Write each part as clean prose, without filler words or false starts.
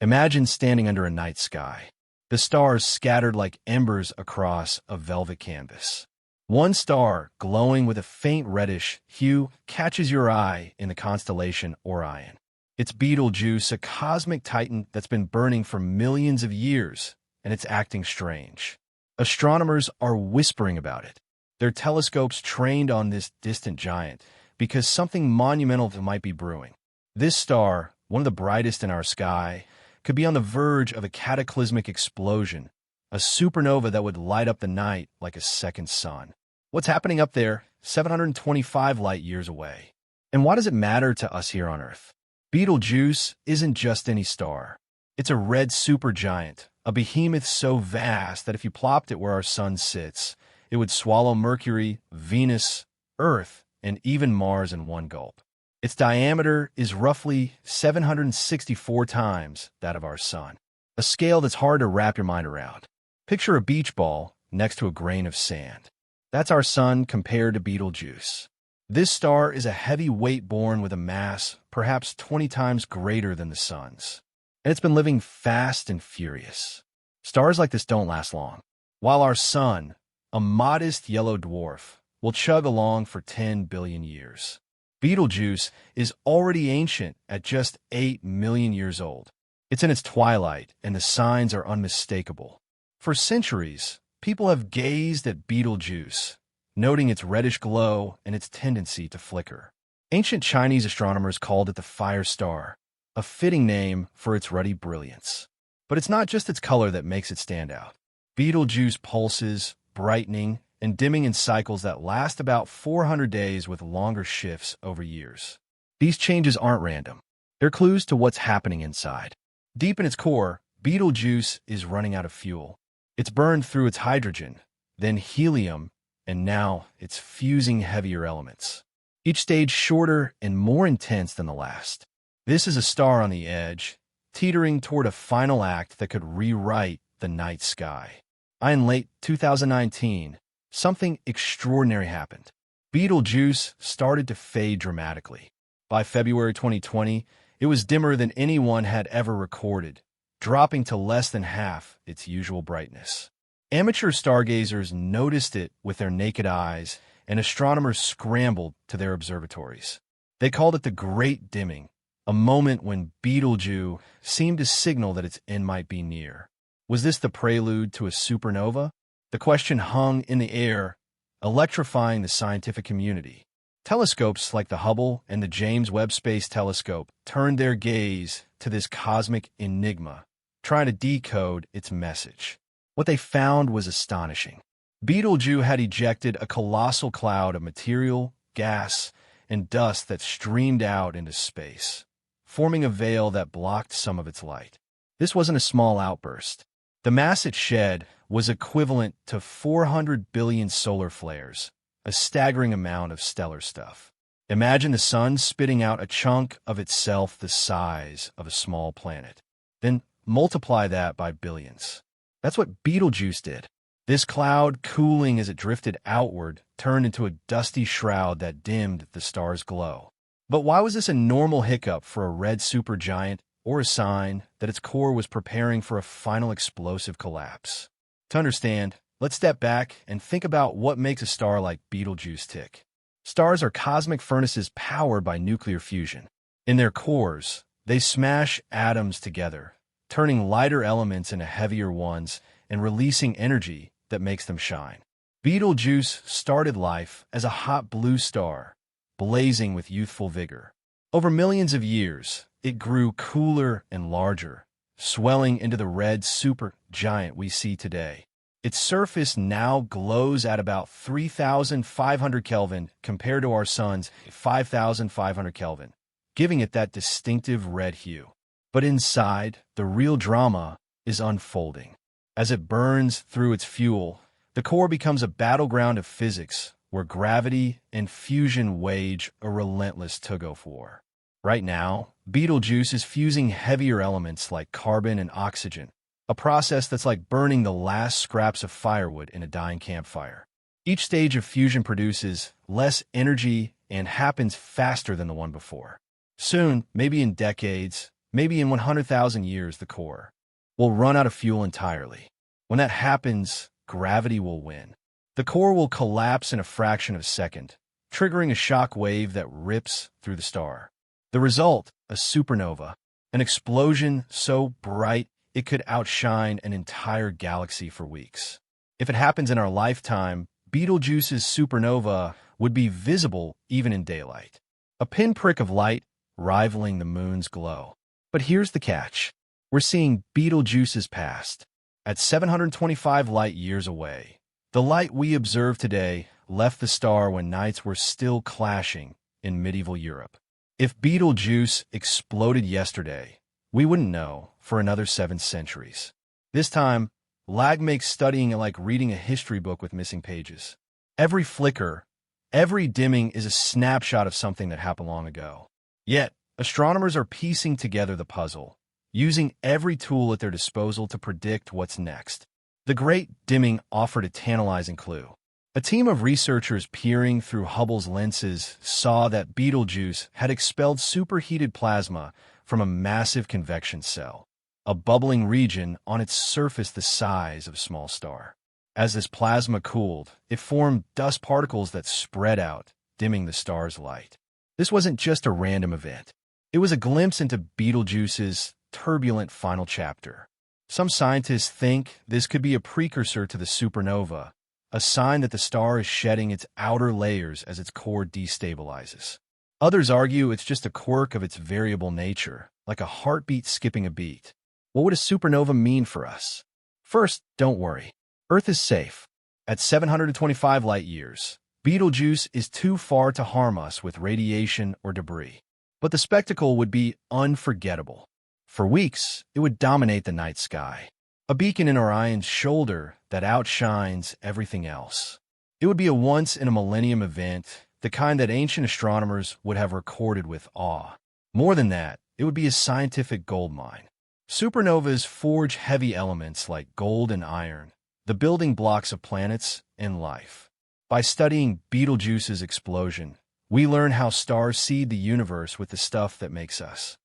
Imagine standing under a night sky. The stars scattered like embers across a velvet canvas. One star, glowing with a faint reddish hue, catches your eye in the constellation Orion. It's Betelgeuse, a cosmic titan that's been burning for millions of years, and it's acting strange. Astronomers are whispering about it. Their telescopes trained on this distant giant because something monumental might be brewing. This star, one of the brightest in our sky, could be on the verge of a cataclysmic explosion, a supernova that would light up the night like a second sun. What's happening up there, 725 light-years away? And why does it matter to us here on Earth? Betelgeuse isn't just any star. It's a red supergiant, a behemoth so vast that if you plopped it where our sun sits, it would swallow Mercury, Venus, Earth, and even Mars in one gulp. Its diameter is roughly 764 times that of our sun, a scale that's hard to wrap your mind around. Picture a beach ball next to a grain of sand. That's our sun compared to Betelgeuse. This star is a heavy weight born with a mass perhaps 20 times greater than the sun's, and it's been living fast and furious. Stars like this don't last long. While our sun, a modest yellow dwarf, will chug along for 10 billion years. Betelgeuse is already ancient at just 8 million years old. It's in its twilight, and the signs are unmistakable. For centuries, people have gazed at Betelgeuse, noting its reddish glow and its tendency to flicker. Ancient Chinese astronomers called it the fire star, a fitting name for its ruddy brilliance. But it's not just its color that makes it stand out. Betelgeuse pulses, brightening, and dimming in cycles that last about 400 days with longer shifts over years. These changes aren't random. They're clues to what's happening inside. Deep in its core, Betelgeuse is running out of fuel. It's burned through its hydrogen, then helium, and now it's fusing heavier elements. Each stage shorter and more intense than the last. This is a star on the edge, teetering toward a final act that could rewrite the night sky. In late 2019, something extraordinary happened. Betelgeuse started to fade dramatically. By February 2020, it was dimmer than anyone had ever recorded, dropping to less than half its usual brightness. Amateur stargazers noticed it with their naked eyes, and astronomers scrambled to their observatories. They called it the Great Dimming, a moment when Betelgeuse seemed to signal that its end might be near. Was this the prelude to a supernova? The question hung in the air, electrifying the scientific community. Telescopes like the Hubble and the James Webb Space Telescope turned their gaze to this cosmic enigma, trying to decode its message. What they found was astonishing. Betelgeuse had ejected a colossal cloud of material, gas, and dust that streamed out into space, forming a veil that blocked some of its light. This wasn't a small outburst. The mass it shed was equivalent to 400 billion solar flares, a staggering amount of stellar stuff. Imagine the sun spitting out a chunk of itself the size of a small planet. Then multiply that by billions. That's what Betelgeuse did. This cloud, cooling as it drifted outward, turned into a dusty shroud that dimmed the star's glow. But why was this a normal hiccup for a red supergiant, or a sign that its core was preparing for a final explosive collapse? To understand, let's step back and think about what makes a star like Betelgeuse tick. Stars are cosmic furnaces powered by nuclear fusion. In their cores, they smash atoms together, turning lighter elements into heavier ones and releasing energy that makes them shine. Betelgeuse started life as a hot blue star, blazing with youthful vigor. Over millions of years, it grew cooler and larger, swelling into the red supergiant we see today. Its surface now glows at about 3,500 Kelvin compared to our sun's 5,500 Kelvin, giving it that distinctive red hue. But inside, the real drama is unfolding. As it burns through its fuel, the core becomes a battleground of physics where gravity and fusion wage a relentless tug-of-war. Right now, Betelgeuse is fusing heavier elements like carbon and oxygen, a process that's like burning the last scraps of firewood in a dying campfire. Each stage of fusion produces less energy and happens faster than the one before. Soon, maybe in decades, Maybe in 100,000 years, the core will run out of fuel entirely. When that happens, gravity will win. The core will collapse in a fraction of a second, triggering a shock wave that rips through the star. The result, a supernova, an explosion so bright it could outshine an entire galaxy for weeks. If it happens in our lifetime, Betelgeuse's supernova would be visible even in daylight. A pinprick of light rivaling the moon's glow. But here's the catch. We're seeing Betelgeuse's past. At 725 light-years away, the light we observe today left the star when nights were still clashing in medieval Europe. If Betelgeuse exploded yesterday, we wouldn't know for another 7 centuries. This time, lag makes studying it like reading a history book with missing pages. Every flicker, every dimming is a snapshot of something that happened long ago. Yet, astronomers are piecing together the puzzle, using every tool at their disposal to predict what's next. The Great Dimming offered a tantalizing clue. A team of researchers peering through Hubble's lenses saw that Betelgeuse had expelled superheated plasma from a massive convection cell, a bubbling region on its surface the size of a small star. As this plasma cooled, it formed dust particles that spread out, dimming the star's light. This wasn't just a random event. It was a glimpse into Betelgeuse's turbulent final chapter. Some scientists think this could be a precursor to the supernova, a sign that the star is shedding its outer layers as its core destabilizes. Others argue it's just a quirk of its variable nature, like a heartbeat skipping a beat. What would a supernova mean for us? First, don't worry. Earth is safe. At 725 light-years, Betelgeuse is too far to harm us with radiation or debris. But the spectacle would be unforgettable. For weeks, it would dominate the night sky, a beacon in Orion's shoulder that outshines everything else. It would be a once-in-a-millennium event, the kind that ancient astronomers would have recorded with awe. More than that, it would be a scientific goldmine. Supernovas forge heavy elements like gold and iron, the building blocks of planets and life. By studying Betelgeuse's explosion, we learn how stars seed the universe with the stuff that makes us.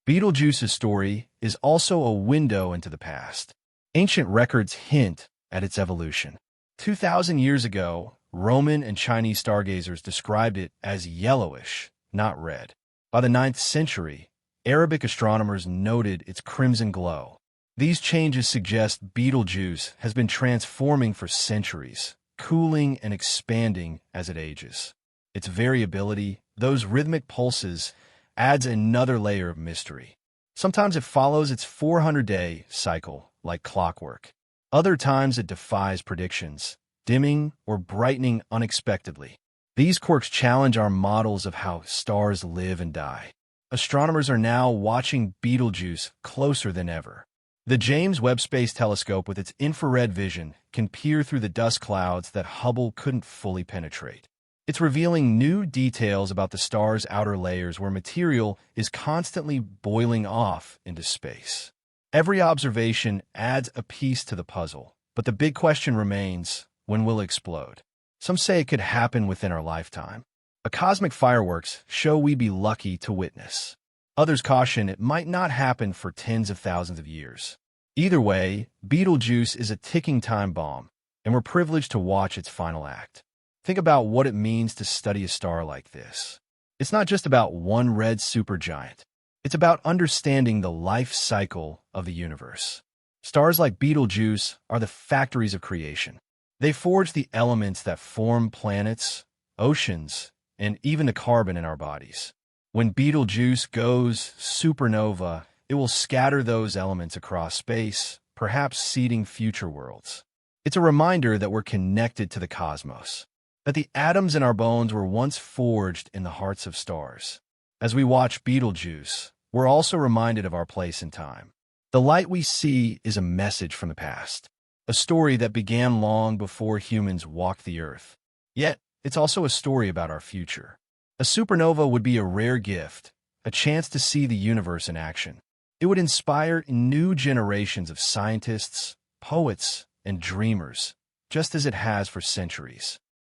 Betelgeuse's story is also a window into the past. Ancient records hint at its evolution. 2,000 years ago, Roman and Chinese stargazers described it as yellowish, not red. By the 9th century, Arabic astronomers noted its crimson glow. These changes suggest Betelgeuse has been transforming for centuries, cooling and expanding as it ages. Its variability, those rhythmic pulses, adds another layer of mystery. Sometimes it follows its 400-day cycle, like clockwork. Other times it defies predictions, dimming or brightening unexpectedly. These quirks challenge our models of how stars live and die. Astronomers are now watching Betelgeuse closer than ever. The James Webb Space Telescope, with its infrared vision, can peer through the dust clouds that Hubble couldn't fully penetrate. It's revealing new details about the star's outer layers where material is constantly boiling off into space. Every observation adds a piece to the puzzle, but the big question remains, when will it explode? Some say it could happen within our lifetime. A cosmic fireworks show we'd be lucky to witness. Others caution it might not happen for tens of thousands of years. Either way, Betelgeuse is a ticking time bomb, and we're privileged to watch its final act. Think about what it means to study a star like this. It's not just about one red supergiant. It's about understanding the life cycle of the universe. Stars like Betelgeuse are the factories of creation. They forge the elements that form planets, oceans, and even the carbon in our bodies. When Betelgeuse goes supernova, it will scatter those elements across space, perhaps seeding future worlds. It's a reminder that we're connected to the cosmos, that the atoms in our bones were once forged in the hearts of stars. As we watch Betelgeuse, we're also reminded of our place in time. The light we see is a message from the past, a story that began long before humans walked the earth. Yet, it's also a story about our future. A supernova would be a rare gift, a chance to see the universe in action. It would inspire new generations of scientists, poets, and dreamers, just as it has for centuries.